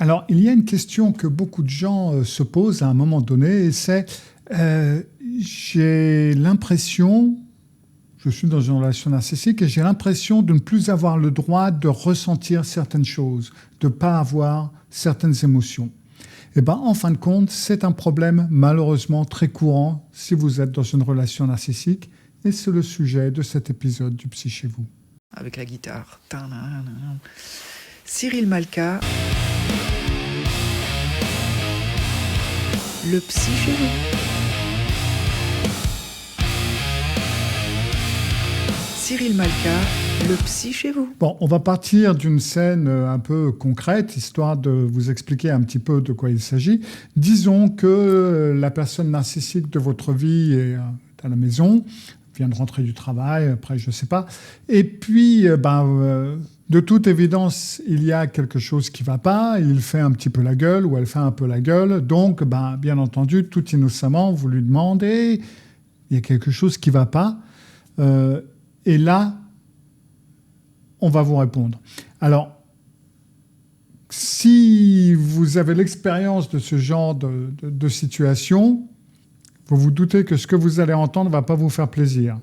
Alors, il y a une question que beaucoup de gens se posent à un moment donné, et c'est j'ai l'impression, je suis dans une relation narcissique, et j'ai l'impression de ne plus avoir le droit de ressentir certaines choses, de ne pas avoir certaines émotions. Eh bien, en fin de compte, c'est un problème malheureusement très courant si vous êtes dans une relation narcissique, et c'est le sujet de cet épisode du Psy chez vous. Avec la guitare. Cyril Malka. Le Psy chez vous. Cyril Malka, le Psy chez vous. Bon, on va partir d'une scène un peu concrète, histoire de vous expliquer un petit peu de quoi il s'agit. Disons que la personne narcissique de votre vie est à la maison, vient de rentrer du travail, après je ne sais pas, et puis de toute évidence, il y a quelque chose qui ne va pas, il fait un petit peu la gueule ou elle fait un peu la gueule, donc bien entendu, tout innocemment, vous lui demandez, il y a quelque chose qui ne va pas, et là, on va vous répondre. Alors, si vous avez l'expérience de ce genre de situation, vous vous doutez que ce que vous allez entendre ne va pas vous faire plaisir.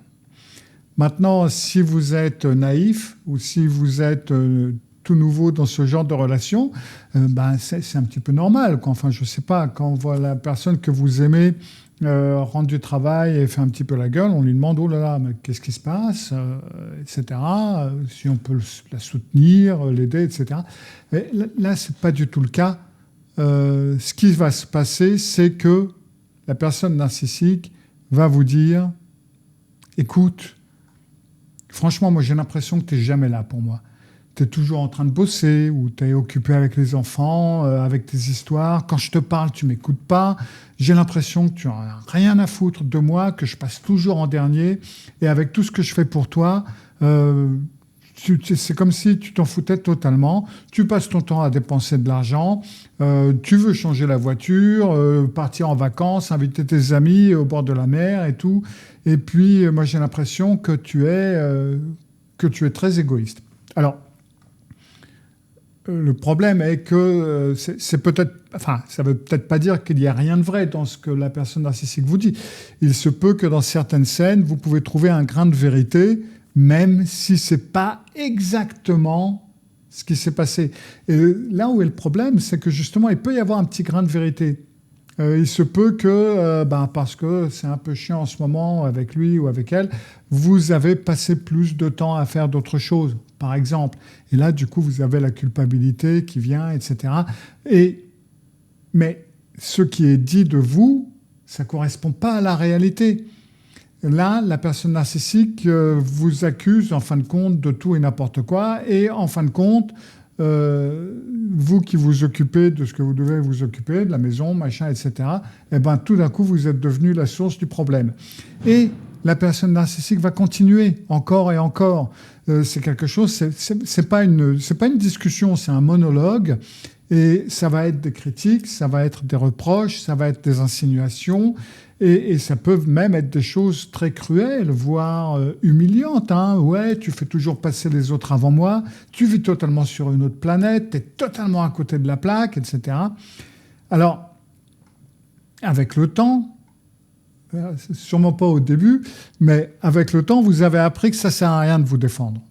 Maintenant, si vous êtes naïf ou si vous êtes tout nouveau dans ce genre de relation, c'est un petit peu normal. Enfin, je ne sais pas, quand on voit la personne que vous aimez rentre du travail et fait un petit peu la gueule, on lui demande « Oh là là, mais qu'est-ce qui se passe ?» etc. Si on peut la soutenir, l'aider, etc. Mais là, ce n'est pas du tout le cas. Ce qui va se passer, c'est que la personne narcissique va vous dire « Écoute, franchement, moi j'ai l'impression que tu n'es jamais là pour moi. Tu es toujours en train de bosser ou tu es occupé avec les enfants, avec tes histoires. Quand je te parle, tu ne m'écoutes pas. J'ai l'impression que tu n'as rien à foutre de moi, que je passe toujours en dernier. Et avec tout ce que je fais pour toi, c'est comme si tu t'en foutais totalement. Tu passes ton temps à dépenser de l'argent. Tu veux changer la voiture, partir en vacances, inviter tes amis au bord de la mer et tout. Et puis, moi, j'ai l'impression que tu es très égoïste. » Alors, le problème est que c'est peut-être, ça ne veut peut-être pas dire qu'il n'y a rien de vrai dans ce que la personne narcissique vous dit. Il se peut que dans certaines scènes, vous pouvez trouver un grain de vérité, même si ce n'est pas exactement ce qui s'est passé. Et là où est le problème, c'est que justement, il peut y avoir un petit grain de vérité. Il se peut que, parce que c'est un peu chiant en ce moment avec lui ou avec elle, vous avez passé plus de temps à faire d'autres choses, par exemple. Et là, du coup, vous avez la culpabilité qui vient, etc. Mais ce qui est dit de vous, ça ne correspond pas à la réalité. Là, la personne narcissique vous accuse, en fin de compte, de tout et n'importe quoi. Et en fin de compte, vous qui vous occupez de ce que vous devez vous occuper, de la maison, machin, etc., tout d'un coup, vous êtes devenu la source du problème. Et la personne narcissique va continuer encore et encore. C'est quelque chose, c'est pas une discussion, c'est un monologue. Et ça va être des critiques, ça va être des reproches, ça va être des insinuations. Et ça peut même être des choses très cruelles, voire humiliantes. Ouais, tu fais toujours passer les autres avant moi, tu vis totalement sur une autre planète, tu es totalement à côté de la plaque, etc. Alors, avec le temps, c'est sûrement pas au début, mais avec le temps, vous avez appris que ça ne sert à rien de vous défendre.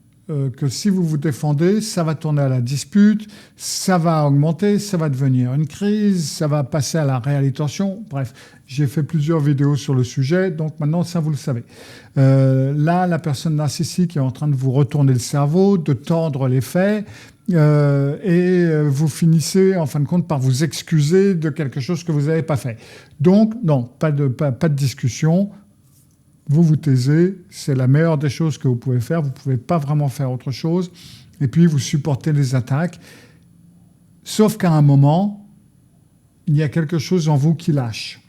Que si vous vous défendez, ça va tourner à la dispute, ça va augmenter, ça va devenir une crise, ça va passer à la réalité-tension. Bref, j'ai fait plusieurs vidéos sur le sujet, donc maintenant, ça, vous le savez. Là, la personne narcissique est en train de vous retourner le cerveau, de tordre les faits, et vous finissez, en fin de compte, par vous excuser de quelque chose que vous n'avez pas fait. Donc, non, pas de discussion. Vous vous taisez, c'est la meilleure des choses que vous pouvez faire. Vous ne pouvez pas vraiment faire autre chose. Et puis, vous supportez les attaques. Sauf qu'à un moment, il y a quelque chose en vous qui lâche.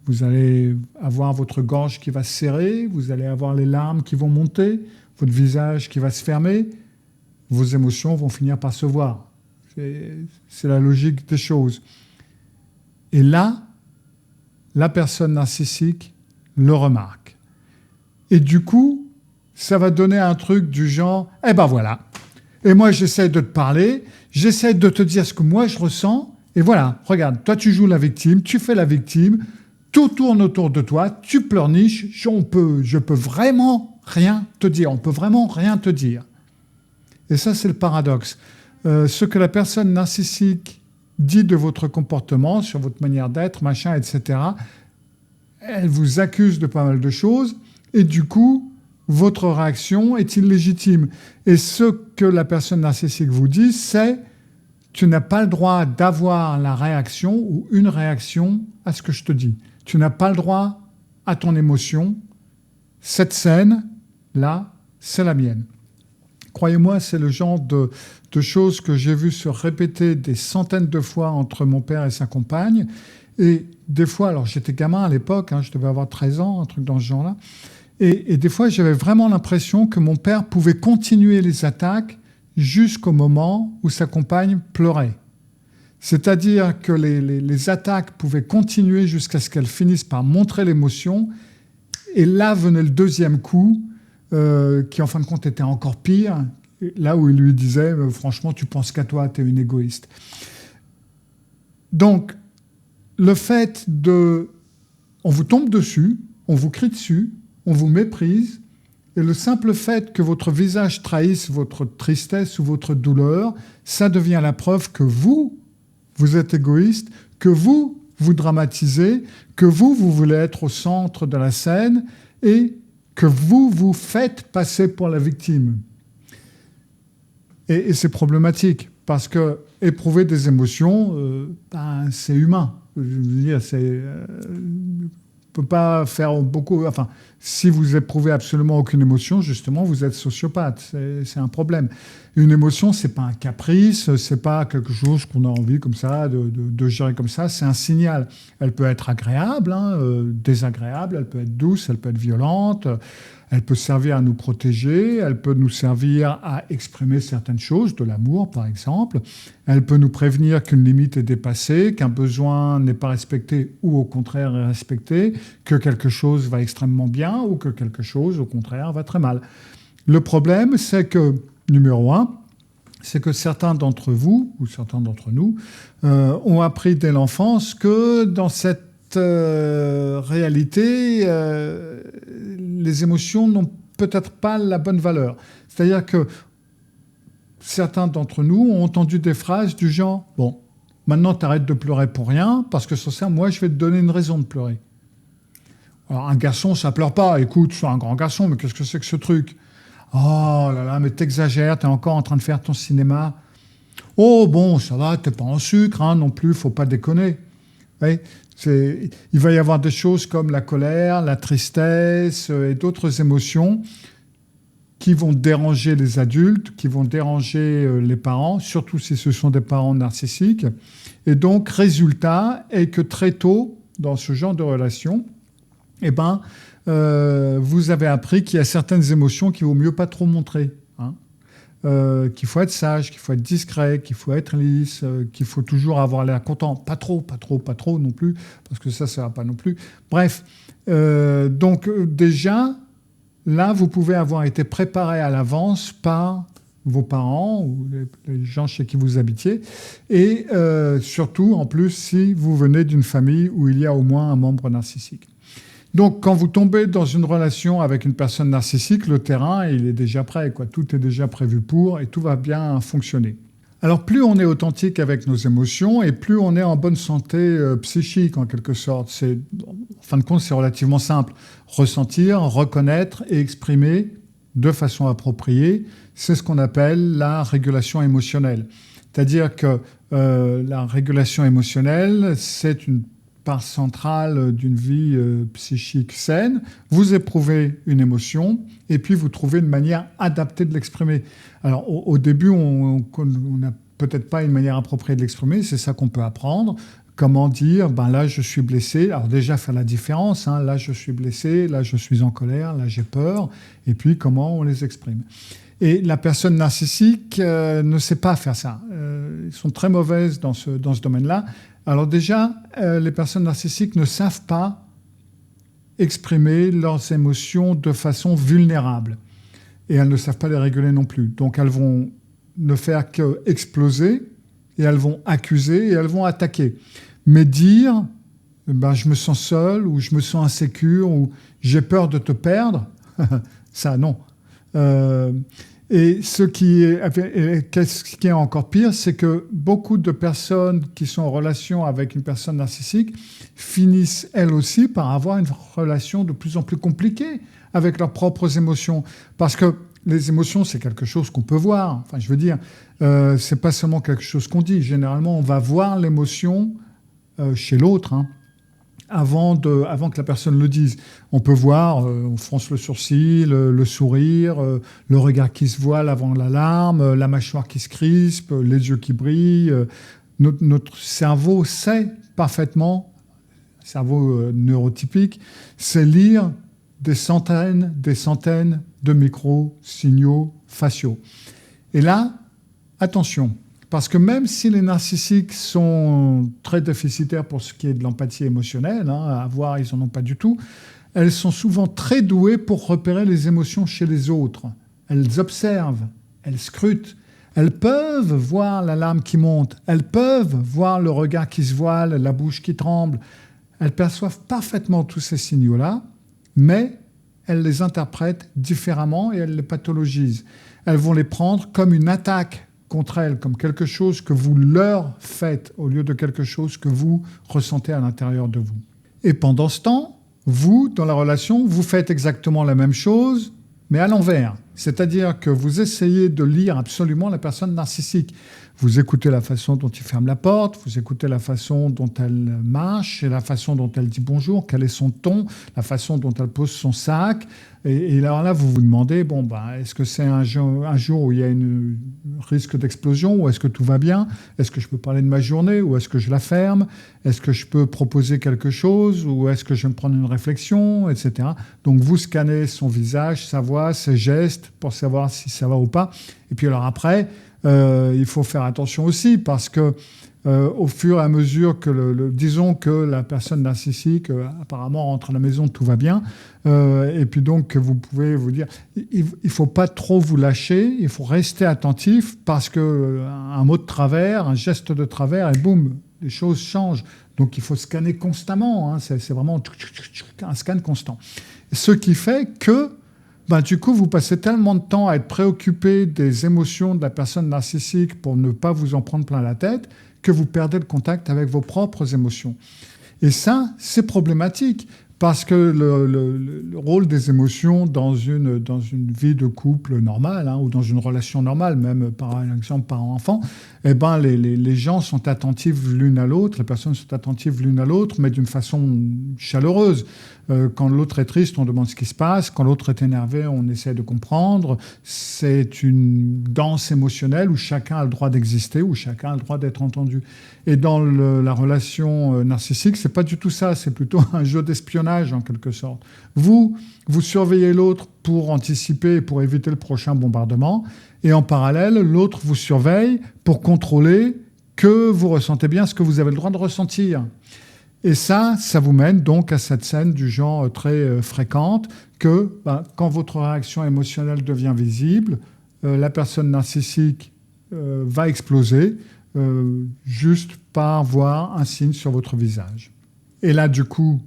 Vous allez avoir votre gorge qui va se serrer, vous allez avoir les larmes qui vont monter, votre visage qui va se fermer. Vos émotions vont finir par se voir. C'est la logique des choses. Et là, la personne narcissique le remarque. Et du coup, ça va donner un truc du genre « Eh ben voilà, Et moi, j'essaie de te parler, j'essaie de te dire ce que moi je ressens. Et voilà, regarde, toi tu joues la victime, tu fais la victime, tout tourne autour de toi, tu pleurniches, je peux vraiment rien te dire, on peut vraiment rien te dire. Et ça, c'est le paradoxe. Ce que la personne narcissique dit de votre comportement, sur votre manière d'être, machin, etc., elle vous accuse de pas mal de choses, et du coup, votre réaction est illégitime. Et ce que la personne narcissique vous dit, c'est tu n'as pas le droit d'avoir la réaction ou une réaction à ce que je te dis. Tu n'as pas le droit à ton émotion. Cette scène-là, c'est la mienne. Croyez-moi, c'est le genre de choses que j'ai vu se répéter des centaines de fois entre mon père et sa compagne. Et des fois, alors j'étais gamin à l'époque, je devais avoir 13 ans, un truc dans ce genre-là. Et des fois, j'avais vraiment l'impression que mon père pouvait continuer les attaques jusqu'au moment où sa compagne pleurait. C'est-à-dire que les attaques pouvaient continuer jusqu'à ce qu'elles finissent par montrer l'émotion. Et là venait le deuxième coup, qui en fin de compte était encore pire, là où il lui disait « Franchement, tu penses qu'à toi, t'es une égoïste ». Donc, le fait de... On vous tombe dessus, on vous crie dessus, on vous méprise, et le simple fait que votre visage trahisse votre tristesse ou votre douleur, ça devient la preuve que vous êtes égoïste, que vous dramatisez, que vous voulez être au centre de la scène et que vous faites passer pour la victime. Et c'est problématique parce que éprouver des émotions, c'est humain. Je veux dire, on ne peut pas faire beaucoup... Enfin, si vous éprouvez absolument aucune émotion, justement, vous êtes sociopathe. C'est un problème. Une émotion, ce n'est pas un caprice, ce n'est pas quelque chose qu'on a envie comme ça de gérer comme ça. C'est un signal. Elle peut être agréable, désagréable, elle peut être douce, elle peut être violente, elle peut servir à nous protéger, elle peut nous servir à exprimer certaines choses, de l'amour par exemple. Elle peut nous prévenir qu'une limite est dépassée, qu'un besoin n'est pas respecté ou au contraire est respecté, que quelque chose va extrêmement bien ou que quelque chose au contraire va très mal. Le problème, c'est que, numéro 1, c'est que certains d'entre vous, ou certains d'entre nous, ont appris dès l'enfance que dans cette réalité, les émotions n'ont peut-être pas la bonne valeur. C'est-à-dire que certains d'entre nous ont entendu des phrases du genre « Bon, maintenant t'arrêtes de pleurer pour rien, parce que sur ça, moi, je vais te donner une raison de pleurer. » Alors, un garçon, ça pleure pas. Écoute, je suis un grand garçon, mais qu'est-ce que c'est que ce truc ? Oh là là, mais t'exagères, t'es encore en train de faire ton cinéma. Oh bon, ça va, t'es pas en sucre non plus, faut pas déconner. Oui, il va y avoir des choses comme la colère, la tristesse et d'autres émotions qui vont déranger les adultes, qui vont déranger les parents, surtout si ce sont des parents narcissiques. Et donc, résultat est que très tôt, dans ce genre de relation, vous avez appris qu'il y a certaines émotions qu'il vaut mieux pas trop montrer. Qu'il faut être sage, qu'il faut être discret, qu'il faut être lisse, qu'il faut toujours avoir l'air content. Pas trop non plus, parce que ça va pas non plus. Bref, donc déjà, là, vous pouvez avoir été préparé à l'avance par vos parents ou les gens chez qui vous habitiez. Et surtout, en plus, si vous venez d'une famille où il y a au moins un membre narcissique. Donc, quand vous tombez dans une relation avec une personne narcissique, le terrain, il est déjà prêt, quoi. Tout est déjà prévu pour et tout va bien fonctionner. Alors, plus on est authentique avec nos émotions et plus on est en bonne santé psychique, en quelque sorte. En fin de compte, c'est relativement simple. Ressentir, reconnaître et exprimer de façon appropriée, c'est ce qu'on appelle la régulation émotionnelle. C'est-à-dire que la régulation émotionnelle, c'est une part centrale d'une vie psychique saine. Vous éprouvez une émotion et puis vous trouvez une manière adaptée de l'exprimer. Alors au début, on n'a peut-être pas une manière appropriée de l'exprimer, c'est ça qu'on peut apprendre. Comment dire, là je suis blessé, alors déjà faire la différence, là je suis blessé, là je suis en colère, là j'ai peur, et puis comment on les exprime. Et la personne narcissique ne sait pas faire ça. Ils sont très mauvaises dans ce domaine-là. Alors déjà, les personnes narcissiques ne savent pas exprimer leurs émotions de façon vulnérable. Et elles ne savent pas les réguler non plus. Donc elles vont ne faire qu'exploser, et elles vont accuser et elles vont attaquer. Mais dire je me sens seul, ou je me sens insécure, ou j'ai peur de te perdre, ça non. Et ce qui est encore pire, c'est que beaucoup de personnes qui sont en relation avec une personne narcissique finissent elles aussi par avoir une relation de plus en plus compliquée avec leurs propres émotions. Parce que les émotions, c'est quelque chose qu'on peut voir. Enfin, je veux dire, c'est pas seulement quelque chose qu'on dit. Généralement, on va voir l'émotion chez l'autre, avant que la personne le dise. On peut voir, on fronce le sourcil, le sourire, le regard qui se voile avant la larme, la mâchoire qui se crispe, les yeux qui brillent. Notre cerveau sait parfaitement, cerveau neurotypique, sait lire des centaines de micro-signaux faciaux. Et là, attention, parce que même si les narcissiques sont très déficitaires pour ce qui est de l'empathie émotionnelle, à voir, ils n'en ont pas du tout, elles sont souvent très douées pour repérer les émotions chez les autres. Elles observent, elles scrutent, elles peuvent voir la larme qui monte, elles peuvent voir le regard qui se voile, la bouche qui tremble. Elles perçoivent parfaitement tous ces signaux-là, mais elles les interprètent différemment et elles les pathologisent. Elles vont les prendre comme une attaque contre elles, comme quelque chose que vous leur faites au lieu de quelque chose que vous ressentez à l'intérieur de vous. Et pendant ce temps, vous, dans la relation, vous faites exactement la même chose, mais à l'envers. C'est-à-dire que vous essayez de lire absolument la personne narcissique. Vous écoutez la façon dont il ferme la porte, vous écoutez la façon dont elle marche, et la façon dont elle dit bonjour, quel est son ton, la façon dont elle pose son sac. Et alors là, vous vous demandez, est-ce que c'est un jour où il y a un risque d'explosion, ou est-ce que tout va bien? Est-ce que je peux parler de ma journée, ou est-ce que je la ferme? Est-ce que je peux proposer quelque chose, ou est-ce que je vais me prendre une réflexion, etc. Donc vous scannez son visage, sa voix, ses gestes, pour savoir si ça va ou pas. Et puis alors après, il faut faire attention aussi, parce que au fur et à mesure que disons que la personne narcissique apparemment rentre à la maison, tout va bien, et puis donc vous pouvez vous dire, il ne faut pas trop vous lâcher, il faut rester attentif, parce qu'un mot de travers, un geste de travers, et boum, les choses changent. Donc il faut scanner constamment, c'est vraiment un scan constant. Ce qui fait que du coup, vous passez tellement de temps à être préoccupé des émotions de la personne narcissique pour ne pas vous en prendre plein la tête, que vous perdez le contact avec vos propres émotions. Et ça, c'est problématique, parce que le rôle des émotions dans une vie de couple normale, ou dans une relation normale, même par exemple parent-enfant, les gens sont attentifs l'une à l'autre, les personnes sont attentives l'une à l'autre, mais d'une façon chaleureuse. Quand l'autre est triste, on demande ce qui se passe. Quand l'autre est énervé, on essaie de comprendre. C'est une danse émotionnelle où chacun a le droit d'exister, où chacun a le droit d'être entendu. Et dans la relation narcissique, c'est pas du tout ça. C'est plutôt un jeu d'espionnage, en quelque sorte. Vous surveillez l'autre pour anticiper et pour éviter le prochain bombardement. Et en parallèle, l'autre vous surveille pour contrôler que vous ressentez bien ce que vous avez le droit de ressentir. Et ça vous mène donc à cette scène du genre très fréquente que quand votre réaction émotionnelle devient visible, la personne narcissique va exploser juste par voir un signe sur votre visage. Et là, du coup,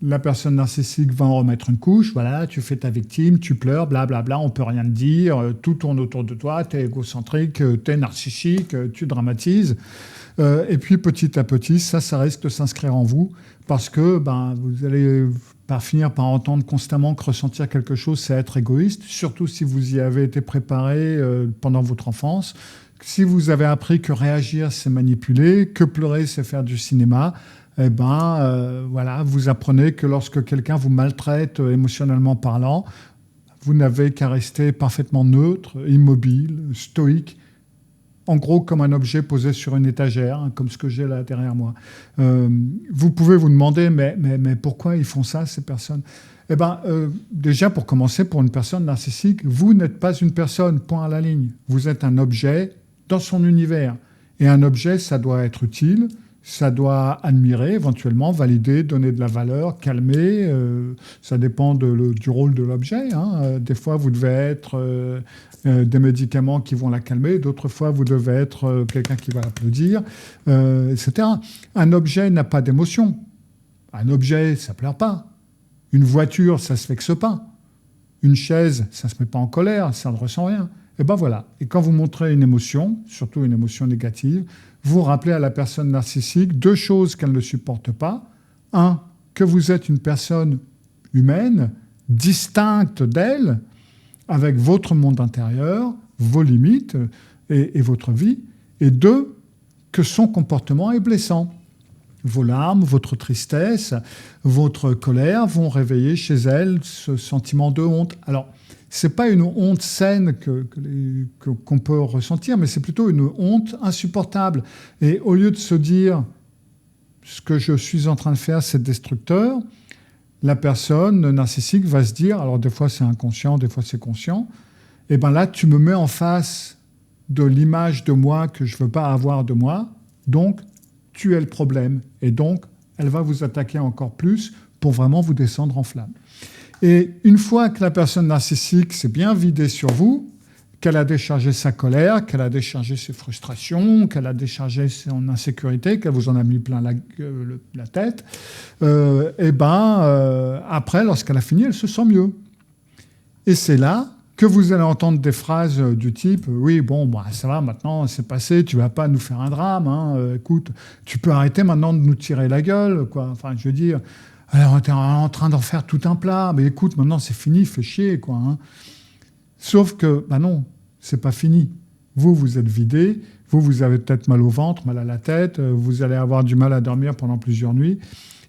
la personne narcissique va en remettre une couche. Voilà, tu fais ta victime, tu pleures, blablabla, on peut rien te dire, tout tourne autour de toi, t'es égocentrique, t'es narcissique, tu dramatises. Et puis petit à petit, ça risque de s'inscrire en vous, parce que vous allez finir par entendre constamment que ressentir quelque chose, c'est être égoïste, surtout si vous y avez été préparé pendant votre enfance. Si vous avez appris que réagir, c'est manipuler, que pleurer, c'est faire du cinéma, vous apprenez que lorsque quelqu'un vous maltraite émotionnellement parlant, vous n'avez qu'à rester parfaitement neutre, immobile, stoïque, en gros comme un objet posé sur une étagère, comme ce que j'ai là derrière moi. Vous pouvez vous demander, mais pourquoi ils font ça, ces personnes ? Déjà, pour commencer, pour une personne narcissique, vous n'êtes pas une personne, point à la ligne. Vous êtes un objet dans son univers. Et un objet, ça doit être utile, Ça doit admirer, éventuellement, valider, donner de la valeur, calmer. Ça dépend du rôle de l'objet. Des fois, vous devez être des médicaments qui vont la calmer. D'autres fois, vous devez être quelqu'un qui va l'applaudir, etc. Un objet n'a pas d'émotion. Un objet, ça ne pleure pas. Une voiture, ça ne se vexe pas. Une chaise, ça ne se met pas en colère, ça ne ressent rien. Et ben voilà. Et quand vous montrez une émotion, surtout une émotion négative, vous rappelez à la personne narcissique 2 choses qu'elle ne supporte pas. 1, que vous êtes une personne humaine, distincte d'elle, avec votre monde intérieur, vos limites et votre vie. Et 2, que son comportement est blessant. Vos larmes, votre tristesse, votre colère vont réveiller chez elle ce sentiment de honte. Alors, ce n'est pas une honte saine qu'on peut ressentir, mais c'est plutôt une honte insupportable. Et au lieu de se dire « ce que je suis en train de faire, c'est destructeur », la personne narcissique va se dire, alors des fois c'est inconscient, des fois c'est conscient, et bien là, tu me mets en face de l'image de moi que je ne veux pas avoir de moi, donc tu es le problème. Et donc, elle va vous attaquer encore plus pour vraiment vous descendre en flamme. Et une fois que la personne narcissique s'est bien vidée sur vous, qu'elle a déchargé sa colère, qu'elle a déchargé ses frustrations, qu'elle a déchargé son insécurité, qu'elle vous en a mis plein la tête, après, lorsqu'elle a fini, elle se sent mieux. Et c'est là que vous allez entendre des phrases du type « Oui, bon, bah, ça va, maintenant, c'est passé, tu ne vas pas nous faire un drame, écoute, tu peux arrêter maintenant de nous tirer la gueule, quoi. » Enfin, je veux dire, alors, tu es en train d'en faire tout un plat, mais écoute, maintenant, c'est fini, fais chier, quoi. Sauf que, non, c'est pas fini. Vous êtes vidé, vous avez peut-être mal au ventre, mal à la tête, vous allez avoir du mal à dormir pendant plusieurs nuits,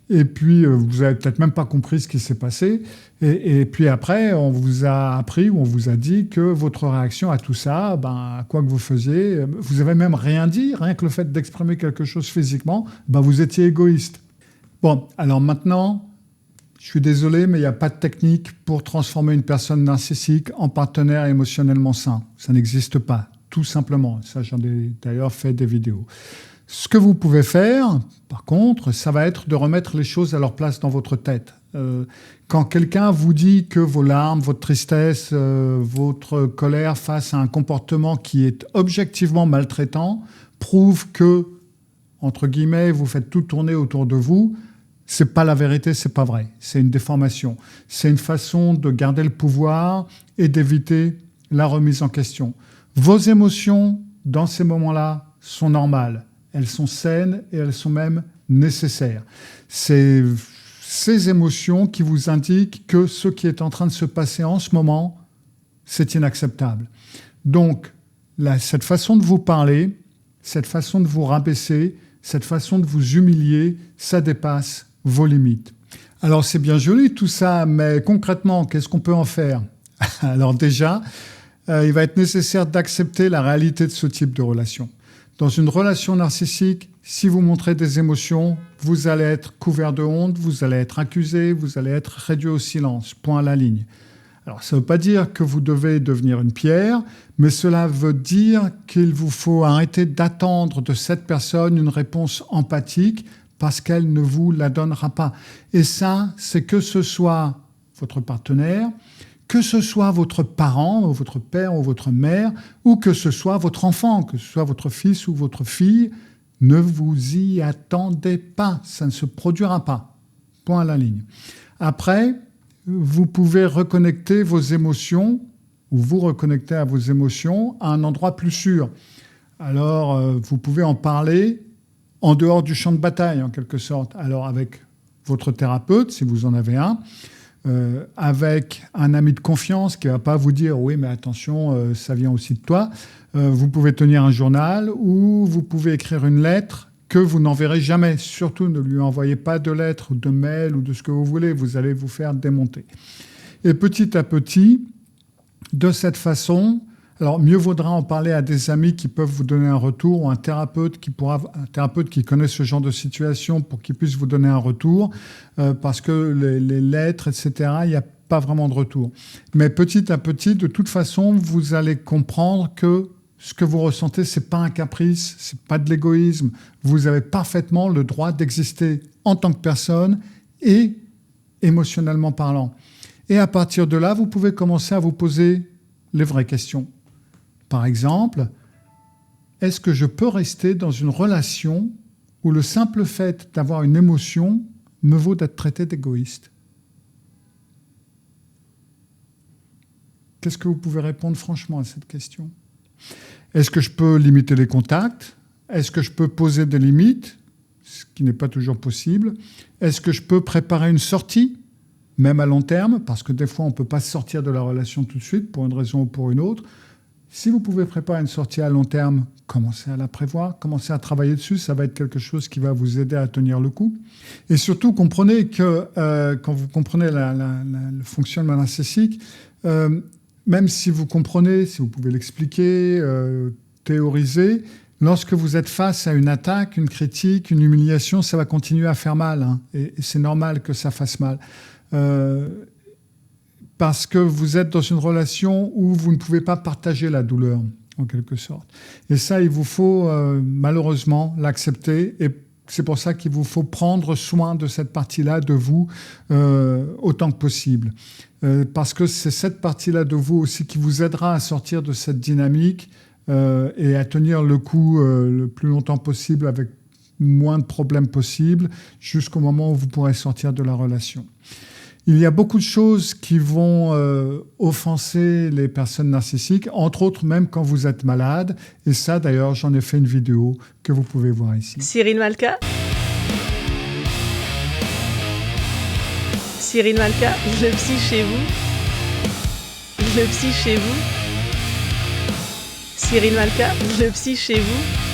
et puis vous n'avez peut-être même pas compris ce qui s'est passé, et puis après, on vous a appris ou on vous a dit que votre réaction à tout ça, quoi que vous faisiez, vous n'avez même rien dit, rien que le fait d'exprimer quelque chose physiquement, vous étiez égoïste. Bon, alors maintenant, je suis désolé, mais il n'y a pas de technique pour transformer une personne narcissique en partenaire émotionnellement sain. Ça n'existe pas, tout simplement. Ça, j'en ai d'ailleurs fait des vidéos. Ce que vous pouvez faire, par contre, ça va être de remettre les choses à leur place dans votre tête. Quand quelqu'un vous dit que vos larmes, votre tristesse, votre colère face à un comportement qui est objectivement maltraitant prouve que, entre guillemets, vous faites tout tourner autour de vous, c'est pas la vérité, c'est pas vrai. C'est une déformation. C'est une façon de garder le pouvoir et d'éviter la remise en question. Vos émotions, dans ces moments-là, sont normales. Elles sont saines et elles sont même nécessaires. C'est ces émotions qui vous indiquent que ce qui est en train de se passer en ce moment, c'est inacceptable. Donc, cette façon de vous parler, cette façon de vous rabaisser, cette façon de vous humilier, ça dépasse vos limites. Alors c'est bien joli tout ça, mais concrètement, qu'est-ce qu'on peut en faire? Alors déjà, il va être nécessaire d'accepter la réalité de ce type de relation. Dans une relation narcissique, si vous montrez des émotions, vous allez être couvert de honte, vous allez être accusé, vous allez être réduit au silence, point à la ligne. Alors ça ne veut pas dire que vous devez devenir une pierre, mais cela veut dire qu'il vous faut arrêter d'attendre de cette personne une réponse empathique, parce qu'elle ne vous la donnera pas. Et ça, c'est que ce soit votre partenaire, que ce soit votre parent, ou votre père ou votre mère, ou que ce soit votre enfant, que ce soit votre fils ou votre fille, ne vous y attendez pas, ça ne se produira pas. Point à la ligne. Après, vous pouvez reconnecter vos émotions, ou vous reconnecter à vos émotions à un endroit plus sûr. Alors, vous pouvez en parler en dehors du champ de bataille, en quelque sorte. Alors, avec votre thérapeute, si vous en avez un, avec un ami de confiance qui ne va pas vous dire « oui, mais attention, ça vient aussi de toi ». Vous pouvez tenir un journal ou vous pouvez écrire une lettre que vous n'enverrez jamais. Surtout, ne lui envoyez pas de lettres, de mails ou de ce que vous voulez. Vous allez vous faire démonter. Et petit à petit, de cette façon, alors mieux vaudra en parler à des amis qui peuvent vous donner un retour ou un thérapeute qui connaît ce genre de situation pour qu'il puisse vous donner un retour parce que les lettres, etc., il n'y a pas vraiment de retour. Mais petit à petit, de toute façon, vous allez comprendre que ce que vous ressentez, ce n'est pas un caprice, ce n'est pas de l'égoïsme. Vous avez parfaitement le droit d'exister en tant que personne et émotionnellement parlant. Et à partir de là, vous pouvez commencer à vous poser les vraies questions. Par exemple, est-ce que je peux rester dans une relation où le simple fait d'avoir une émotion me vaut d'être traité d'égoïste ? Qu'est-ce que vous pouvez répondre franchement à cette question ? Est-ce que je peux limiter les contacts ? Est-ce que je peux poser des limites ? Ce qui n'est pas toujours possible. Est-ce que je peux préparer une sortie, même à long terme ? Parce que des fois, on ne peut pas sortir de la relation tout de suite, pour une raison ou pour une autre. Si vous pouvez préparer une sortie à long terme, commencez à la prévoir, commencez à travailler dessus. Ça va être quelque chose qui va vous aider à tenir le coup. Et surtout, comprenez que quand vous comprenez le fonctionnement narcissique, même si vous comprenez, si vous pouvez l'expliquer, théoriser, lorsque vous êtes face à une attaque, une critique, une humiliation, ça va continuer à faire mal. Hein, et c'est normal que ça fasse mal. Parce que vous êtes dans une relation où vous ne pouvez pas partager la douleur, en quelque sorte. Et ça, il vous faut malheureusement l'accepter. Et c'est pour ça qu'il vous faut prendre soin de cette partie-là de vous autant que possible. Parce que c'est cette partie-là de vous aussi qui vous aidera à sortir de cette dynamique et à tenir le coup le plus longtemps possible avec moins de problèmes possibles jusqu'au moment où vous pourrez sortir de la relation. Il y a beaucoup de choses qui vont offenser les personnes narcissiques, entre autres même quand vous êtes malade. Et ça, d'ailleurs, j'en ai fait une vidéo que vous pouvez voir ici. Cyril Malka. Cyril Malka, le psy chez vous. Le psy chez vous. Cyril Malka, le psy chez vous.